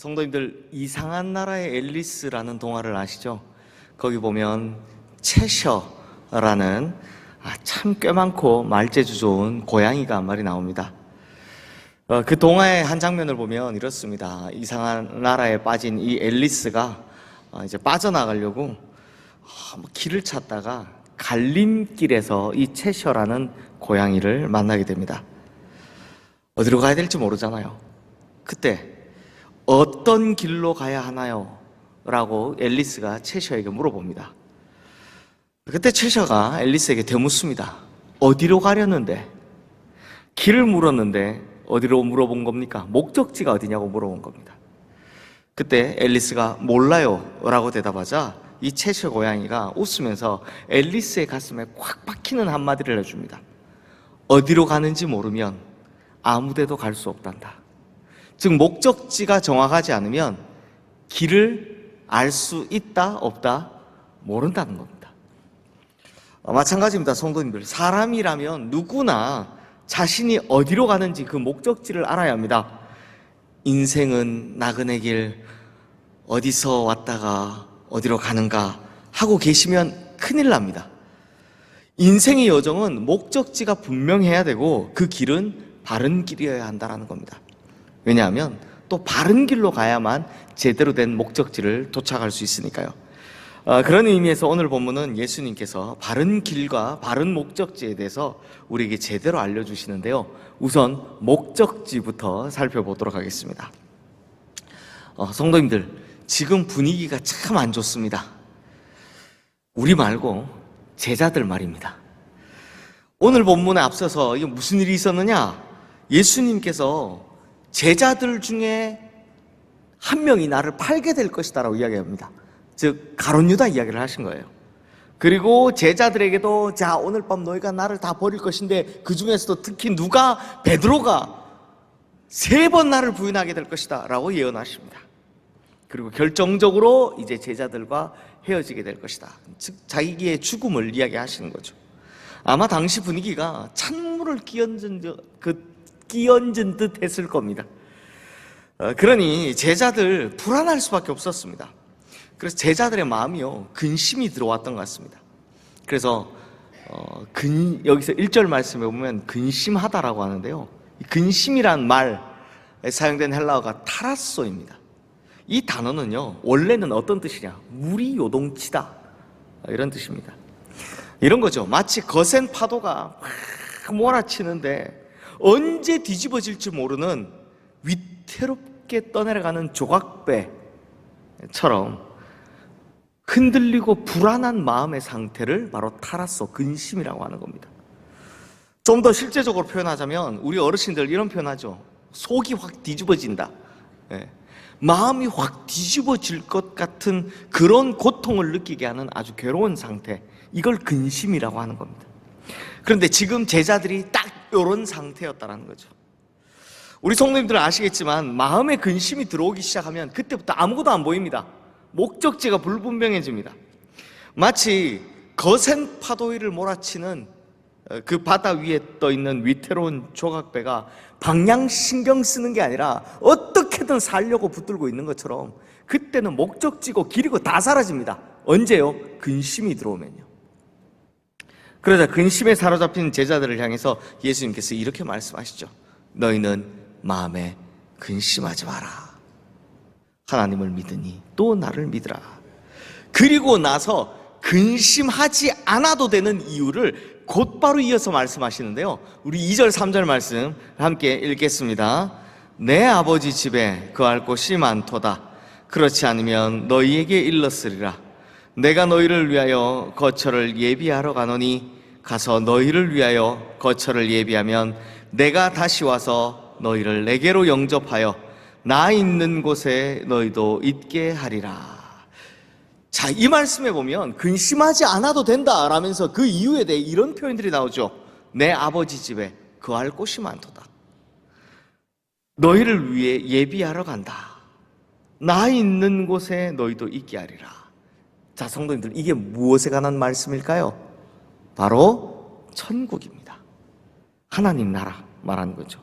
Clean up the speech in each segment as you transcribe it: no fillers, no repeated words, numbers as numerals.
성도님들, 이상한 나라의 앨리스라는 동화를 아시죠? 거기 보면 채셔라는 참 꽤 많고 말재주 좋은 고양이가 한 마리 나옵니다. 그 동화의 한 장면을 보면 이렇습니다. 이상한 나라에 빠진 이 앨리스가 이제 빠져나가려고 길을 찾다가 갈림길에서 이 채셔라는 고양이를 만나게 됩니다. 어디로 가야 될지 모르잖아요. 그때 어떤 길로 가야 하나요? 라고 앨리스가 채셔에게 물어봅니다. 그때 채셔가 앨리스에게 되묻습니다. 어디로 가려는데? 길을 물었는데 어디로 물어본 겁니까? 목적지가 어디냐고 물어본 겁니다. 그때 앨리스가 몰라요 라고 대답하자 이 채셔 고양이가 웃으면서 앨리스의 가슴에 꽉 박히는 한마디를 해줍니다. 어디로 가는지 모르면 아무 데도 갈 수 없단다. 즉 목적지가 정확하지 않으면 길을 알 수 있다 없다 모른다는 겁니다. 마찬가지입니다. 성도님들, 사람이라면 누구나 자신이 어디로 가는지 그 목적지를 알아야 합니다. 인생은 나그네 길, 어디서 왔다가 어디로 가는가 하고 계시면 큰일 납니다. 인생의 여정은 목적지가 분명해야 되고 그 길은 바른 길이어야 한다는 겁니다. 왜냐하면 또 바른 길로 가야만 제대로 된 목적지를 도착할 수 있으니까요. 그런 의미에서 오늘 본문은 예수님께서 바른 길과 바른 목적지에 대해서 우리에게 제대로 알려주시는데요. 우선 목적지부터 살펴보도록 하겠습니다. 성도님들, 지금 분위기가 참 안 좋습니다. 우리 말고 제자들 말입니다. 오늘 본문에 앞서서 이게 무슨 일이 있었느냐? 예수님께서 제자들 중에 한 명이 나를 팔게 될 것이다 라고 이야기합니다. 즉 가룟 유다 이야기를 하신 거예요. 그리고 제자들에게도 자, 오늘 밤 너희가 나를 다 버릴 것인데 그 중에서도 특히 베드로가 3번 나를 부인하게 될 것이다 라고 예언하십니다. 그리고 결정적으로 이제 제자들과 헤어지게 될 것이다. 즉 자기의 죽음을 이야기하시는 거죠. 아마 당시 분위기가 찬물을 끼얹은 듯 했을 겁니다. 그러니 제자들 불안할 수밖에 없었습니다. 그래서 제자들의 마음이요, 근심이 들어왔던 것 같습니다. 그래서 여기서 1절 말씀에 보면 근심하다라고 하는데요, 근심이란 말에 사용된 헬라어가 타라소입니다. 이 단어는요, 원래는 어떤 뜻이냐? 물이 요동치다, 이런 뜻입니다. 이런 거죠. 마치 거센 파도가 막 몰아치는데 언제 뒤집어질지 모르는 위태롭게 떠내려가는 조각배처럼 흔들리고 불안한 마음의 상태를 바로 타라소, 근심이라고 하는 겁니다. 좀 더 실제적으로 표현하자면 우리 어르신들 이런 표현하죠. 속이 확 뒤집어진다. 마음이 확 뒤집어질 것 같은 그런 고통을 느끼게 하는 아주 괴로운 상태, 이걸 근심이라고 하는 겁니다. 그런데 지금 제자들이 딱 이런 상태였다는 거죠. 우리 성도님들은 아시겠지만 마음에 근심이 들어오기 시작하면 그때부터 아무것도 안 보입니다. 목적지가 불분명해집니다. 마치 거센 파도 위를 몰아치는 그 바다 위에 떠있는 위태로운 조각배가 방향 신경 쓰는 게 아니라 어떻게든 살려고 붙들고 있는 것처럼 그때는 목적지고 길이고 다 사라집니다. 언제요? 근심이 들어오면요. 그러자 근심에 사로잡힌 제자들을 향해서 예수님께서 이렇게 말씀하시죠. 너희는 마음에 근심하지 마라. 하나님을 믿으니 또 나를 믿으라. 그리고 나서 근심하지 않아도 되는 이유를 곧바로 이어서 말씀하시는데요, 우리 2절 3절 말씀 함께 읽겠습니다. 내 아버지 집에 거할 곳이 많도다. 그렇지 않으면 너희에게 일렀으리라. 내가 너희를 위하여 거처를 예비하러 가노니 가서 너희를 위하여 거처를 예비하면 내가 다시 와서 너희를 내게로 영접하여 나 있는 곳에 너희도 있게 하리라. 자, 이 말씀에 보면 근심하지 않아도 된다 라면서 그 이유에 대해 이런 표현들이 나오죠. 내 아버지 집에 거할 곳이 많도다. 너희를 위해 예비하러 간다. 나 있는 곳에 너희도 있게 하리라. 자, 성도님들, 이게 무엇에 관한 말씀일까요? 바로 천국입니다. 하나님 나라 말하는 거죠.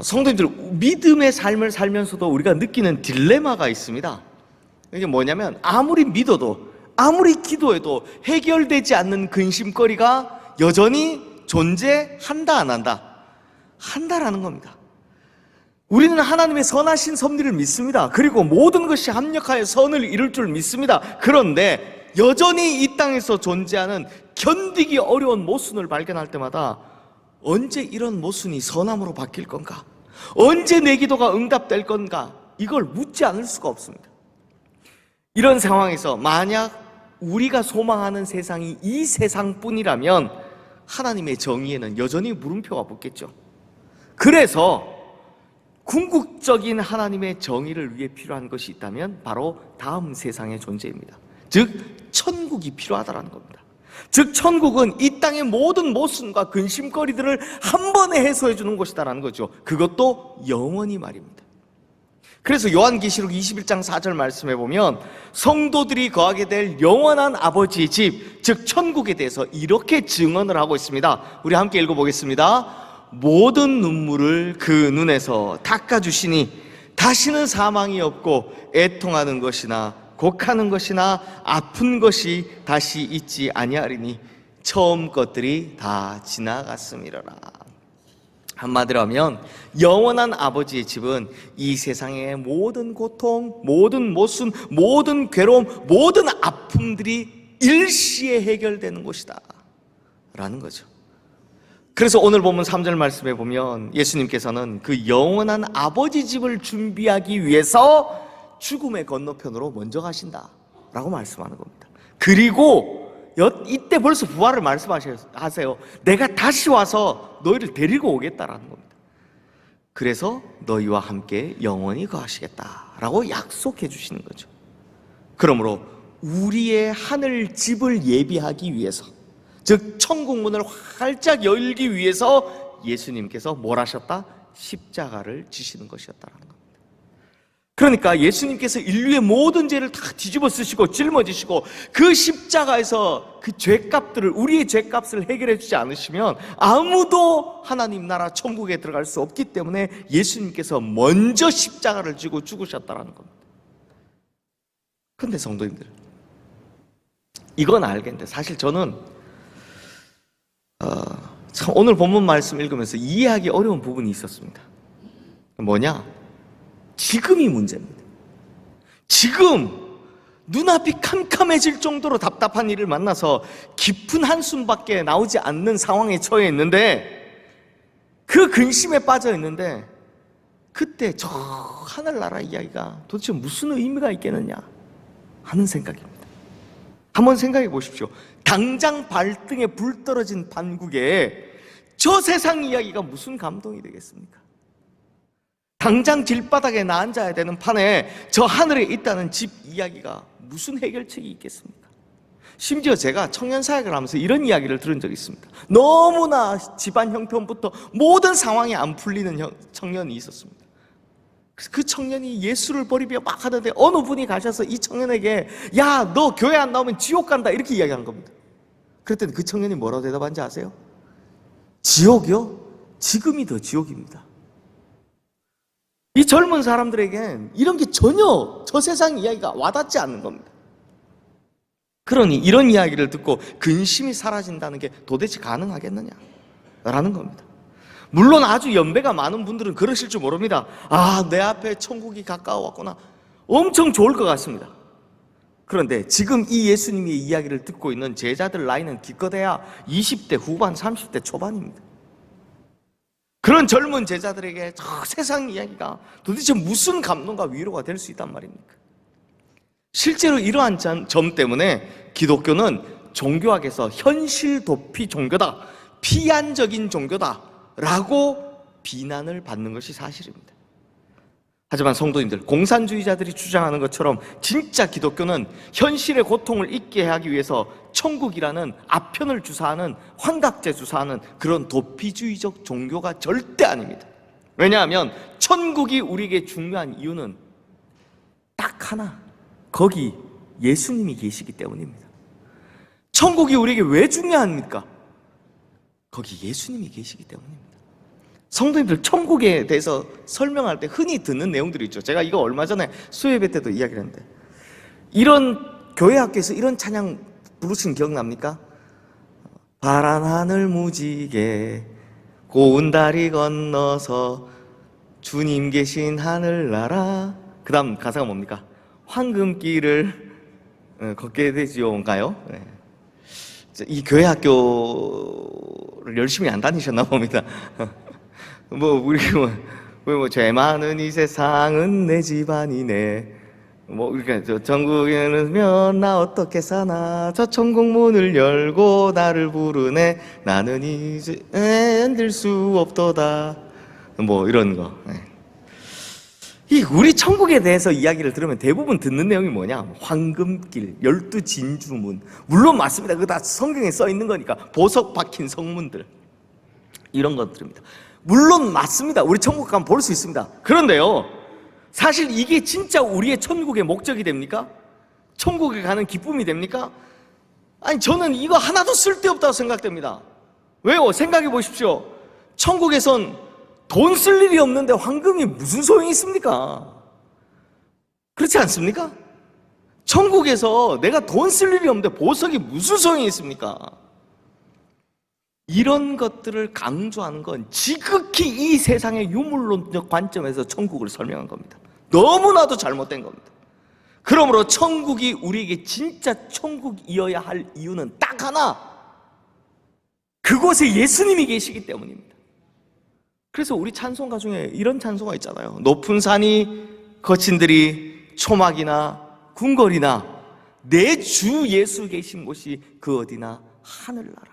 성도님들, 믿음의 삶을 살면서도 우리가 느끼는 딜레마가 있습니다. 이게 뭐냐면 아무리 믿어도 아무리 기도해도 해결되지 않는 근심거리가 여전히 존재한다 안 한다? 한다라는 겁니다. 우리는 하나님의 선하신 섭리를 믿습니다. 그리고 모든 것이 합력하여 선을 이룰 줄 믿습니다. 그런데 여전히 이 땅에서 존재하는 견디기 어려운 모순을 발견할 때마다 언제 이런 모순이 선함으로 바뀔 건가? 언제 내 기도가 응답될 건가? 이걸 묻지 않을 수가 없습니다. 이런 상황에서 만약 우리가 소망하는 세상이 이 세상뿐이라면 하나님의 정의에는 여전히 물음표가 붙겠죠. 그래서 궁극적인 하나님의 정의를 위해 필요한 것이 있다면 바로 다음 세상의 존재입니다. 즉 천국이 필요하다는 겁니다. 즉 천국은 이 땅의 모든 모순과 근심거리들을 한 번에 해소해 주는 것이다라는 거죠. 그것도 영원히 말입니다. 그래서 요한계시록 21장 4절 말씀해 보면 성도들이 거하게 될 영원한 아버지의 집, 즉 천국에 대해서 이렇게 증언을 하고 있습니다. 우리 함께 읽어보겠습니다. 모든 눈물을 그 눈에서 닦아주시니 다시는 사망이 없고 애통하는 것이나 곡하는 것이나 아픈 것이 다시 있지 아니하리니 처음 것들이 다 지나갔음이로라. 한마디로 하면 영원한 아버지의 집은 이 세상의 모든 고통, 모든 모순, 모든 괴로움, 모든 아픔들이 일시에 해결되는 곳이다 라는 거죠. 그래서 오늘 본문 3절 말씀에 보면 예수님께서는 그 영원한 아버지 집을 준비하기 위해서 죽음의 건너편으로 먼저 가신다라고 말씀하는 겁니다. 그리고 이때 벌써 부활을 말씀하세요. 내가 다시 와서 너희를 데리고 오겠다라는 겁니다. 그래서 너희와 함께 영원히 거하시겠다라고 약속해 주시는 거죠. 그러므로 우리의 하늘 집을 예비하기 위해서, 즉 천국 문을 활짝 열기 위해서 예수님께서 뭘 하셨다? 십자가를 지시는 것이었다라는 겁니다. 그러니까 예수님께서 인류의 모든 죄를 다 뒤집어 쓰시고 짊어지시고 그 십자가에서 그 죄값들을, 우리의 죄값을 해결해 주지 않으시면 아무도 하나님 나라 천국에 들어갈 수 없기 때문에 예수님께서 먼저 십자가를 지고 죽으셨다는 겁니다. 그런데 성도님들, 이건 알겠는데 사실 저는 오늘 본문 말씀 읽으면서 이해하기 어려운 부분이 있었습니다. 뭐냐? 지금이 문제입니다. 지금 눈앞이 캄캄해질 정도로 답답한 일을 만나서 깊은 한숨밖에 나오지 않는 상황에 처해 있는데, 그 근심에 빠져 있는데 그때 저 하늘나라 이야기가 도대체 무슨 의미가 있겠느냐 하는 생각입니다. 한번 생각해 보십시오. 당장 발등에 불 떨어진 판국에 저 세상 이야기가 무슨 감동이 되겠습니까? 당장 길바닥에 나 앉아야 되는 판에 저 하늘에 있다는 집 이야기가 무슨 해결책이 있겠습니까? 심지어 제가 청년 사역을 하면서 이런 이야기를 들은 적이 있습니다. 너무나 집안 형편부터 모든 상황이 안 풀리는 청년이 있었습니다. 그래서 그 청년이 예수를 버리며 막 하는데 어느 분이 가셔서 이 청년에게 야, 너 교회 안 나오면 지옥 간다 이렇게 이야기한 겁니다. 그랬더니 그 청년이 뭐라고 대답한지 아세요? 지옥이요? 지금이 더 지옥입니다. 이 젊은 사람들에겐 이런 게 전혀 저 세상 이야기가 와닿지 않는 겁니다. 그러니 이런 이야기를 듣고 근심이 사라진다는 게 도대체 가능하겠느냐라는 겁니다. 물론 아주 연배가 많은 분들은 그러실 줄 모릅니다. 아, 내 앞에 천국이 가까워왔구나. 엄청 좋을 것 같습니다. 그런데 지금 이 예수님의 이야기를 듣고 있는 제자들 나이는 기껏해야 20대 후반, 30대 초반입니다. 그런 젊은 제자들에게 저 세상 이야기가 도대체 무슨 감동과 위로가 될 수 있단 말입니까? 실제로 이러한 점 때문에 기독교는 종교학에서 현실 도피 종교다, 피안적인 종교다 라고 비난을 받는 것이 사실입니다. 하지만 성도님들, 공산주의자들이 주장하는 것처럼 진짜 기독교는 현실의 고통을 잊게 하기 위해서 천국이라는 아편을 주사하는, 환각제 주사하는 그런 도피주의적 종교가 절대 아닙니다. 왜냐하면 천국이 우리에게 중요한 이유는 딱 하나, 거기 예수님이 계시기 때문입니다. 천국이 우리에게 왜 중요합니까? 거기 예수님이 계시기 때문입니다. 성도님들 천국에 대해서 설명할 때 흔히 듣는 내용들이 있죠. 제가 이거 얼마 전에 수요예배 때도 이야기를 했는데, 이런 교회 학교에서 이런 찬양 부르신 기억납니까? 파란 하늘 무지개 고운 다리 건너서 주님 계신 하늘나라. 그 다음 가사가 뭡니까? 황금길을 걷게 되지요인가요? 네. 이 교회 학교를 열심히 안 다니셨나 봅니다. 죄 많은 이 세상은 내 집안이네. 그러니까 저 천국에는 나 어떻게 사나. 저 천국 문을 열고 나를 부르네. 나는 이제 견딜 수 없도다. 이런 거. 이 우리 천국에 대해서 이야기를 들으면 대부분 듣는 내용이 뭐냐? 황금길, 12진주문. 물론 맞습니다. 그거 다 성경에 써 있는 거니까. 보석 박힌 성문들. 이런 것들입니다. 물론 맞습니다. 우리 천국 가면 볼 수 있습니다. 그런데요, 사실 이게 진짜 우리의 천국의 목적이 됩니까? 천국에 가는 기쁨이 됩니까? 아니, 저는 이거 하나도 쓸데없다고 생각됩니다. 왜요? 생각해 보십시오. 천국에선 돈 쓸 일이 없는데 황금이 무슨 소용이 있습니까? 그렇지 않습니까? 천국에서 내가 돈 쓸 일이 없는데 보석이 무슨 소용이 있습니까? 이런 것들을 강조하는 건 지극히 이 세상의 유물론적 관점에서 천국을 설명한 겁니다. 너무나도 잘못된 겁니다. 그러므로 천국이 우리에게 진짜 천국이어야 할 이유는 딱 하나, 그곳에 예수님이 계시기 때문입니다. 그래서 우리 찬송가 중에 이런 찬송가 있잖아요. 높은 산이 거친들이 초막이나 궁궐이나 내 주 예수 계신 곳이 그 어디나 하늘나라.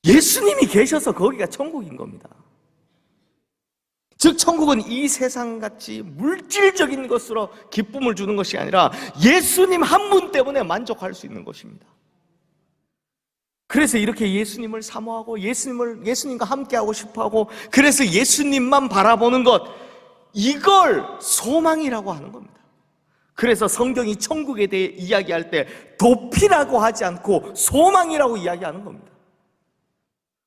예수님이 계셔서 거기가 천국인 겁니다. 즉 천국은 이 세상같이 물질적인 것으로 기쁨을 주는 것이 아니라 예수님 한 분 때문에 만족할 수 있는 것입니다. 그래서 이렇게 예수님을 사모하고 예수님과 함께하고 싶어하고, 그래서 예수님만 바라보는 것, 이걸 소망이라고 하는 겁니다. 그래서 성경이 천국에 대해 이야기할 때 도피라고 하지 않고 소망이라고 이야기하는 겁니다.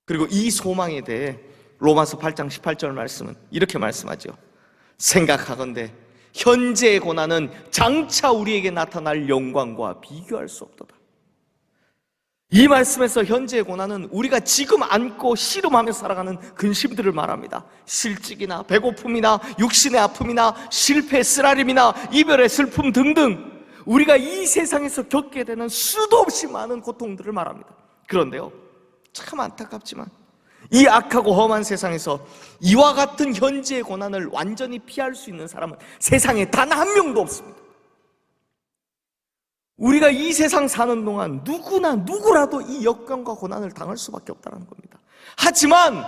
그리고 이 소망에 대해 로마서 8장 18절 말씀은 이렇게 말씀하죠. 생각하건대 현재의 고난은 장차 우리에게 나타날 영광과 비교할 수 없도다. 이 말씀에서 현재의 고난은 우리가 지금 안고 씨름하며 살아가는 근심들을 말합니다. 실직이나 배고픔이나 육신의 아픔이나 실패, 쓰라림이나 이별의 슬픔 등등 우리가 이 세상에서 겪게 되는 수도 없이 많은 고통들을 말합니다. 그런데요, 참 안타깝지만 이 악하고 험한 세상에서 이와 같은 현재의 고난을 완전히 피할 수 있는 사람은 세상에 단 한 명도 없습니다. 우리가 이 세상 사는 동안 누구라도 이 역경과 고난을 당할 수밖에 없다는 겁니다. 하지만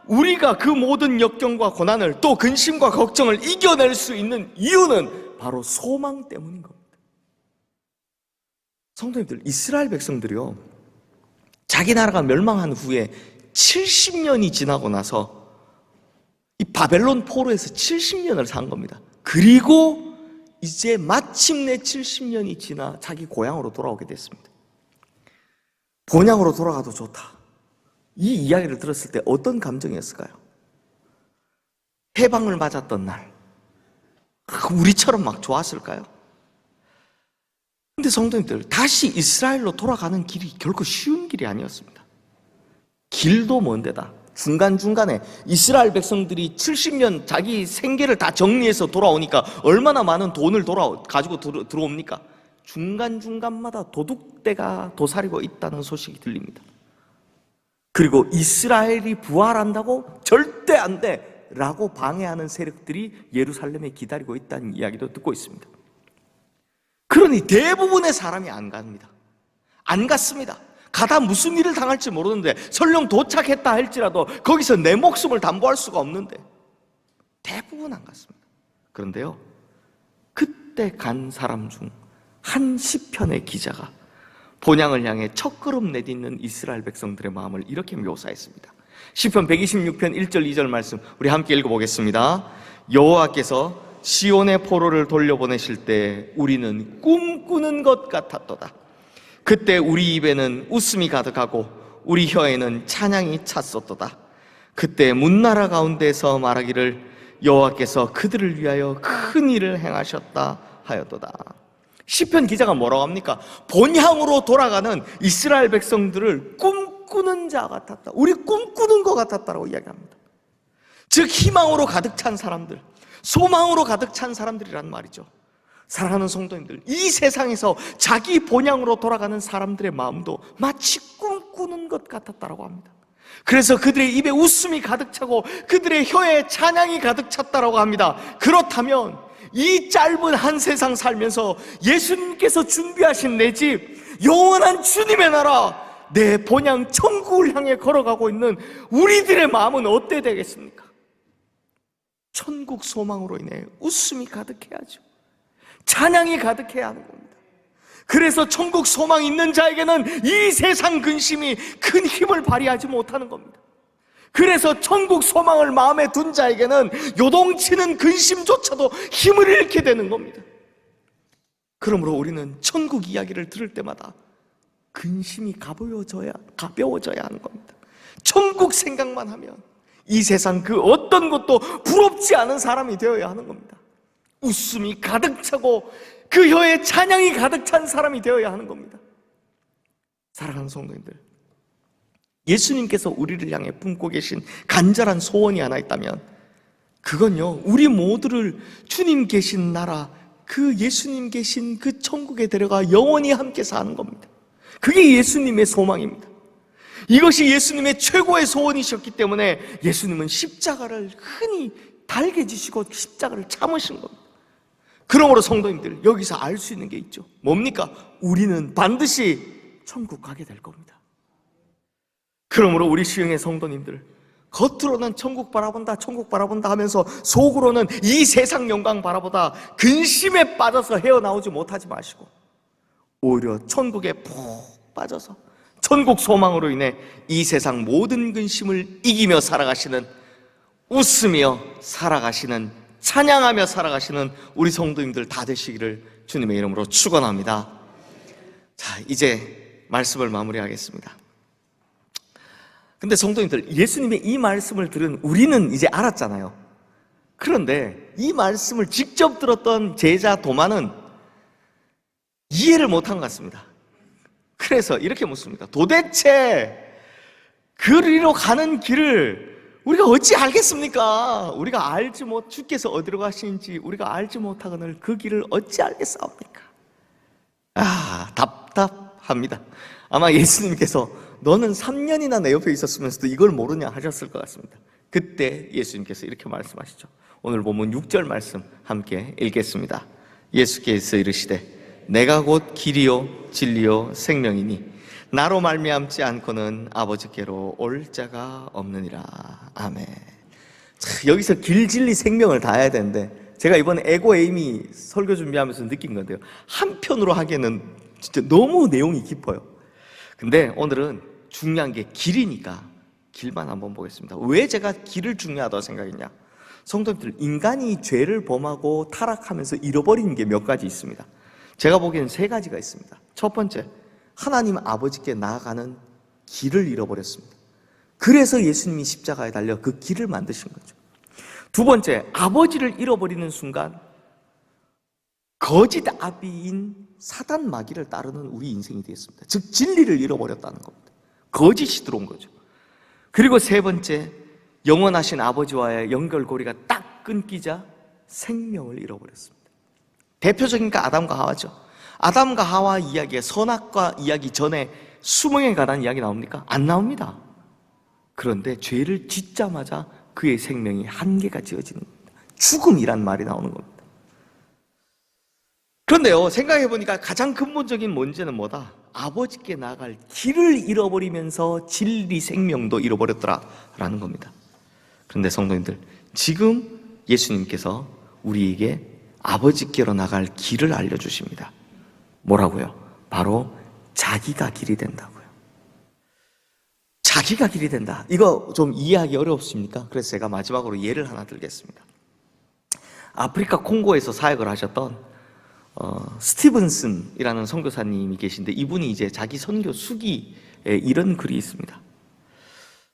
우리가 그 모든 역경과 고난을, 또 근심과 걱정을 이겨낼 수 있는 이유는 바로 소망 때문인 겁니다. 성도님들, 이스라엘 백성들이요, 자기 나라가 멸망한 후에 70년이 지나고 나서 이 바벨론 포로에서 70년을 산 겁니다. 그리고 이제 마침내 70년이 지나 자기 고향으로 돌아오게 됐습니다. 본향으로 돌아가도 좋다. 이 이야기를 들었을 때 어떤 감정이었을까요? 해방을 맞았던 날, 우리처럼 막 좋았을까요? 근데 성도님들, 다시 이스라엘로 돌아가는 길이 결코 쉬운 길이 아니었습니다. 길도 먼 데다 중간중간에 이스라엘 백성들이 70년 자기 생계를 다 정리해서 돌아오니까 얼마나 많은 돈을 가지고 들어옵니까? 중간중간마다 도둑대가 도사리고 있다는 소식이 들립니다. 그리고 이스라엘이 부활한다고 절대 안 돼 라고 방해하는 세력들이 예루살렘에 기다리고 있다는 이야기도 듣고 있습니다. 그러니 대부분의 사람이 안 갑니다. 안 갔습니다. 가다 무슨 일을 당할지 모르는데, 설령 도착했다 할지라도 거기서 내 목숨을 담보할 수가 없는데 대부분 안 갔습니다. 그런데요, 그때 간 사람 중 한 시편의 기자가 본향을 향해 첫걸음 내딛는 이스라엘 백성들의 마음을 이렇게 묘사했습니다. 시편 126편 1절 2절 말씀 우리 함께 읽어보겠습니다. 여호와께서 시온의 포로를 돌려보내실 때 우리는 꿈꾸는 것 같았도다. 그때 우리 입에는 웃음이 가득하고 우리 혀에는 찬양이 찼었도다. 그때 문나라 가운데서 말하기를 여호와께서 그들을 위하여 큰 일을 행하셨다 하였도다. 시편 기자가 뭐라고 합니까? 본향으로 돌아가는 이스라엘 백성들을 꿈꾸는 자 같았다. 우리 꿈꾸는 것 같았다라고 이야기합니다. 즉 희망으로 가득 찬 사람들, 소망으로 가득 찬 사람들이란 말이죠. 사랑하는 성도님들, 이 세상에서 자기 본향으로 돌아가는 사람들의 마음도 마치 꿈꾸는 것 같았다라고 합니다. 그래서 그들의 입에 웃음이 가득 차고 그들의 혀에 찬양이 가득 찼다라고 합니다. 그렇다면 이 짧은 한 세상 살면서 예수님께서 준비하신 내 집, 영원한 주님의 나라, 내 본향 천국을 향해 걸어가고 있는 우리들의 마음은 어때 되겠습니까? 천국 소망으로 인해 웃음이 가득해야죠. 찬양이 가득해야 하는 겁니다. 그래서 천국 소망 있는 자에게는 이 세상 근심이 큰 힘을 발휘하지 못하는 겁니다. 그래서 천국 소망을 마음에 둔 자에게는 요동치는 근심조차도 힘을 잃게 되는 겁니다. 그러므로 우리는 천국 이야기를 들을 때마다 근심이 가벼워져야 하는 겁니다. 천국 생각만 하면 이 세상 그 어떤 것도 부럽지 않은 사람이 되어야 하는 겁니다. 웃음이 가득 차고 그 혀에 찬양이 가득 찬 사람이 되어야 하는 겁니다. 사랑하는 성도님들, 예수님께서 우리를 향해 품고 계신 간절한 소원이 하나 있다면 그건요, 우리 모두를 주님 계신 나라, 그 예수님 계신 그 천국에 데려가 영원히 함께 사는 겁니다. 그게 예수님의 소망입니다. 이것이 예수님의 최고의 소원이셨기 때문에 예수님은 십자가를 흔히 달게 지시고 십자가를 참으신 겁니다. 그러므로 성도님들, 여기서 알 수 있는 게 있죠. 뭡니까? 우리는 반드시 천국 가게 될 겁니다. 그러므로 우리 시흥의 성도님들, 겉으로는 천국 바라본다 하면서 속으로는 이 세상 영광 바라보다 근심에 빠져서 헤어나오지 못하지 마시고 오히려 천국에 푹 빠져서 천국 소망으로 인해 이 세상 모든 근심을 이기며 살아가시는, 웃으며 살아가시는, 찬양하며 살아가시는 우리 성도님들 다 되시기를 주님의 이름으로 축원합니다. 자, 이제 말씀을 마무리하겠습니다. 근데 성도님들, 예수님의 이 말씀을 들은 우리는 이제 알았잖아요. 그런데 이 말씀을 직접 들었던 제자 도마는 이해를 못한 것 같습니다. 그래서 이렇게 묻습니다. 도대체 그리로 가는 길을 우리가 어찌 알겠습니까? 우리가 알지 못, 주께서 어디로 가시는지 우리가 알지 못하거늘 그 길을 어찌 알겠사옵니까? 답답합니다. 아마 예수님께서 너는 3년이나 내 옆에 있었으면서도 이걸 모르냐 하셨을 것 같습니다. 그때 예수님께서 이렇게 말씀하시죠. 오늘 본문 6절 말씀 함께 읽겠습니다. 예수께서 이르시되 내가 곧 길이요 진리요 생명이니 나로 말미암지 않고는 아버지께로 올 자가 없느니라. 아멘. 자, 여기서 길, 진리, 생명을 다 해야 되는데 제가 이번에 에고 에이미 설교 준비하면서 느낀 건데요, 한편으로 하기에는 진짜 너무 내용이 깊어요. 근데 오늘은 중요한 게 길이니까 길만 한번 보겠습니다. 왜 제가 길을 중요하다고 생각했냐? 성도님들, 인간이 죄를 범하고 타락하면서 잃어버리는 게 몇 가지 있습니다. 제가 보기에는 3가지가 있습니다. 첫 번째, 하나님 아버지께 나아가는 길을 잃어버렸습니다. 그래서 예수님이 십자가에 달려 그 길을 만드신 거죠. 두 번째, 아버지를 잃어버리는 순간 거짓 아비인 사단 마귀를 따르는 우리 인생이 되었습니다. 즉 진리를 잃어버렸다는 겁니다. 거짓이 들어온 거죠. 그리고 세 번째, 영원하신 아버지와의 연결고리가 딱 끊기자 생명을 잃어버렸습니다. 대표적인 게 아담과 하와죠. 아담과 하와 이야기에, 선악과 이야기 전에 수명에 관한 이야기 나옵니까? 안 나옵니다. 그런데 죄를 짓자마자 그의 생명이 한계가 지어지는 겁니다. 죽음이란 말이 나오는 겁니다. 그런데요, 생각해보니까 가장 근본적인 문제는 뭐다? 아버지께 나아갈 길을 잃어버리면서 진리 생명도 잃어버렸더라라는 겁니다. 그런데 성도님들, 지금 예수님께서 우리에게 아버지께로 나갈 길을 알려주십니다. 뭐라고요? 바로 자기가 길이 된다고요. 자기가 길이 된다. 이거 좀 이해하기 어렵습니까? 그래서 제가 마지막으로 예를 하나 들겠습니다. 아프리카 콩고에서 사역을 하셨던 스티븐슨이라는 선교사님이 계신데, 이분이 이제 자기 선교 수기에 이런 글이 있습니다.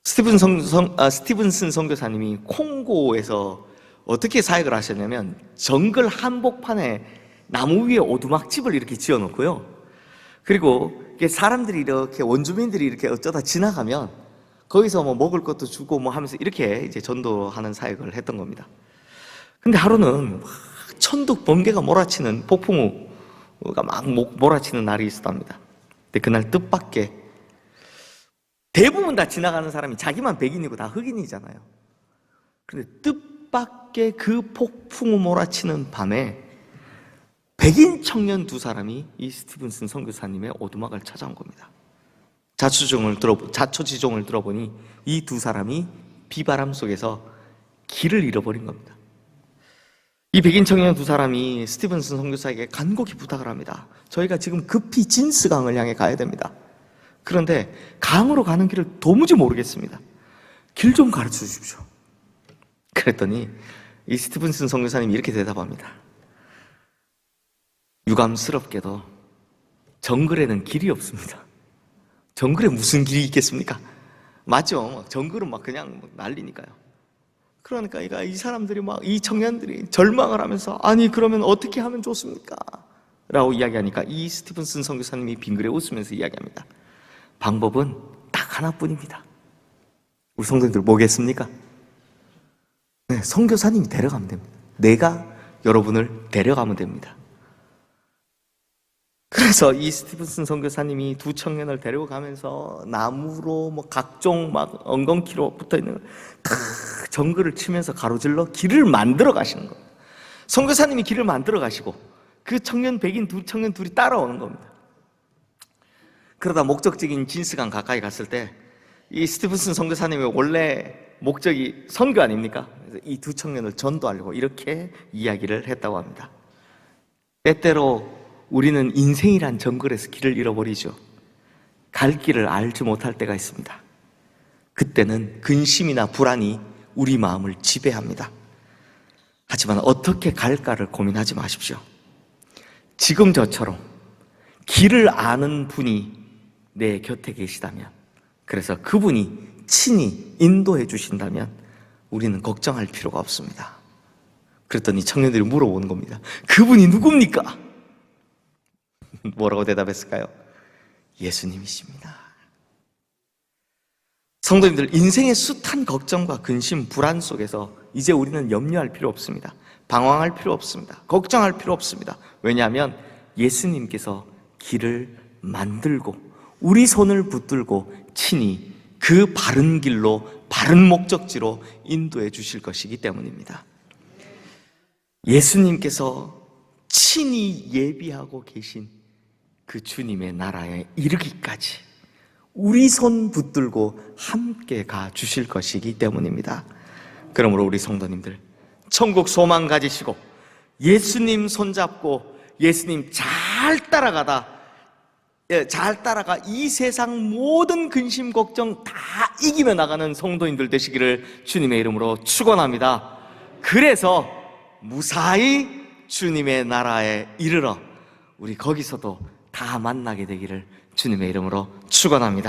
스티븐슨 선교사님이 콩고에서 어떻게 사역을 하셨냐면 정글 한복판에 나무 위에 오두막집을 이렇게 지어놓고요. 그리고 사람들이 이렇게 원주민들이 이렇게 어쩌다 지나가면 거기서 뭐 먹을 것도 주고 뭐 하면서 이렇게 이제 전도하는 사역을 했던 겁니다. 근데 하루는 막 천둥 번개가 몰아치는 폭풍우가 막 몰아치는 날이 있었답니다. 근데 그날 뜻밖의 대부분 다 지나가는 사람이 자기만 백인이고 다 흑인이잖아요. 그런데 뜻밖의 그 폭풍우 몰아치는 밤에 백인 청년 두 사람이 이 스티븐슨 선교사님의 오두막을 찾아온 겁니다. 자초지종을 들어보니 이 두 사람이 비바람 속에서 길을 잃어버린 겁니다. 이 백인 청년 두 사람이 스티븐슨 선교사에게 간곡히 부탁을 합니다. 저희가 지금 급히 진스강을 향해 가야 됩니다. 그런데 강으로 가는 길을 도무지 모르겠습니다. 길 좀 가르쳐 주십시오. 그랬더니 이 스티븐슨 선교사님이 이렇게 대답합니다. 유감스럽게도 정글에는 길이 없습니다. 정글에 무슨 길이 있겠습니까? 맞죠? 정글은 막 그냥 난리니까요. 그러니까 이 사람들이 이 청년들이 절망을 하면서 아니 그러면 어떻게 하면 좋습니까? 라고 이야기하니까 이 스티븐슨 선교사님이 빙그레 웃으면서 이야기합니다. 방법은 딱 하나뿐입니다. 우리 성도님들 뭐겠습니까? 네, 선교사님이 데려가면 됩니다. 내가 여러분을 데려가면 됩니다. 그래서 이 스티븐슨 선교사님이 두 청년을 데려가면서 나무로 각종 엉겅퀴로 붙어있는 정글을 치면서 가로질러 길을 만들어 가시는 겁니다. 선교사님이 길을 만들어 가시고 그 백인 두 청년 둘이 따라오는 겁니다. 그러다 목적지인 진스강 가까이 갔을 때 이 스티븐슨 선교사님의 원래 목적이 선교 아닙니까? 그래서 이 두 청년을 전도하려고 이렇게 이야기를 했다고 합니다. 때때로 우리는 인생이란 정글에서 길을 잃어버리죠. 갈 길을 알지 못할 때가 있습니다. 그때는 근심이나 불안이 우리 마음을 지배합니다. 하지만 어떻게 갈까를 고민하지 마십시오. 지금 저처럼 길을 아는 분이 내 곁에 계시다면, 그래서 그분이 친히 인도해 주신다면 우리는 걱정할 필요가 없습니다. 그랬더니 청년들이 물어보는 겁니다. 그분이 누굽니까? 뭐라고 대답했을까요? 예수님이십니다. 성도님들, 인생의 숱한 걱정과 근심, 불안 속에서 이제 우리는 염려할 필요 없습니다. 방황할 필요 없습니다. 걱정할 필요 없습니다. 왜냐하면 예수님께서 길을 만들고 우리 손을 붙들고 친히 그 바른 길로, 바른 목적지로 인도해 주실 것이기 때문입니다. 예수님께서 친히 예비하고 계신 그 주님의 나라에 이르기까지 우리 손 붙들고 함께 가 주실 것이기 때문입니다. 그러므로 우리 성도님들, 천국 소망 가지시고 예수님 손잡고 예수님 잘 따라가 이 세상 모든 근심 걱정 다 이기며 나가는 성도님들 되시기를 주님의 이름으로 축원합니다. 그래서 무사히 주님의 나라에 이르러 우리 거기서도 다 만나게 되기를 주님의 이름으로 축원합니다.